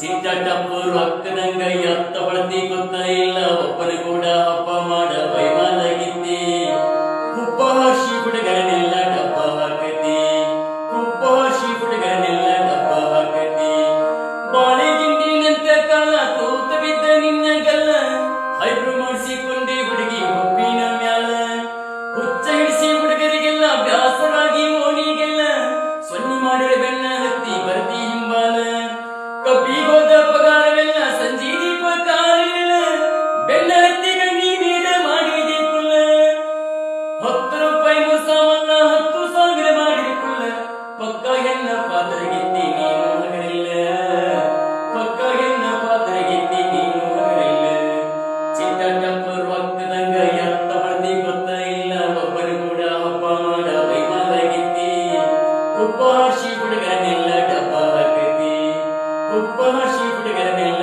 ಚಿಟ್ಟಪ್ಪು ರೊಕ್ಕದಂಗ ಎತ್ತ ಬಳತಿ ಗೊತ್ತ ಇಲ್ಲ ಒಬ್ಬರು ಕೂಡ ಹಬ್ಬ ಮಾಡ ಬೈಮಾಲಾಗಿದ್ದಿ ಹುಬ್ಬ ಹಸಿ ಹುಡುಗರನ್ನೆಲ್ಲ ಡಬ್ಬ ಹಾಕತಿ ಹುಬ್ಬ ಹಸಿ ಹುಡುಗರನ್ನೆಲ್ಲ ಡಬ್ಬ ಹಾಕತಿ ಬಾಳೆ ಗಿಂಡಿನಂತ ಕಾಲ ತೂತ ಬಿದ್ದ ನಿನ್ನ ಗಲ್ಲ ಹೈಬ್ರು ಮಾಡಿಸಿಕೊಂಡೆ ಹುಡುಗಿ ಹುಬ್ಬಿನ ಮ್ಯಾಲ ಹುಚ್ಚ ಹಿಡಿಸಿ ಹುಡುಗರಿಗೆಲ್ಲ ಬ್ಯಾಸರಾಗಿ ಓಣಿಗೆಲ್ಲ ಸೊನ್ನಿ ಮಾಡಿರ ಬೆನ್ನ ಹತ್ತಿ ಬರ್ತಿ ಹಿಂಬಾಲ ಕಬ್ಬಿಗೋದ ಪಗಾರವೆಲ್ಲ ಸಂಜಿ ದೀಪ ಕಾಲಿಲ್ಲ ಬೆನ್ನ ಹತ್ತಿ ಗಂಗಿ ನೀಡ ಮಾಡಿದೆ ಕುಲ್ಲ 10 ರೂಪಾಯಿ ಮೋಸವಲ್ಲ 10,000 ಮಾಡಿದೆ ಕುಲ್ಲ ಪಕ್ಕ ಹೆಣ್ಣ ಪಾತ್ರಗಿತ್ತಿ ನೀನು ಹಗರಿಲ್ಲ ಪಕ್ಕ ಹೆಣ್ಣ ಪಾತ್ರಗಿತ್ತಿ ನೀನು ಹಗರಿಲ್ಲ ಚಿಟ್ಟಪ್ಪ ರೊಕ್ಕದಂಗ ಎತ್ತ ಬಳತಿ ಗೊತ್ತ ಇಲ್ಲ ಒಬ್ಬರು ಕೂಡ ಹಬ್ಬ ಮಾಡ ಬೈಮಾಲಾಗಿತ್ತಿ ಹುಬ್ಬ ಹಸಿ ಹುಡುಗರನ್ನೆಲ್ಲ ಡಬ್ಬ ಹಾಕತಿ ಹುಬ್ಬ ಹಸಿ ಹುಡುಗರನ್ನೆಲ್ಲ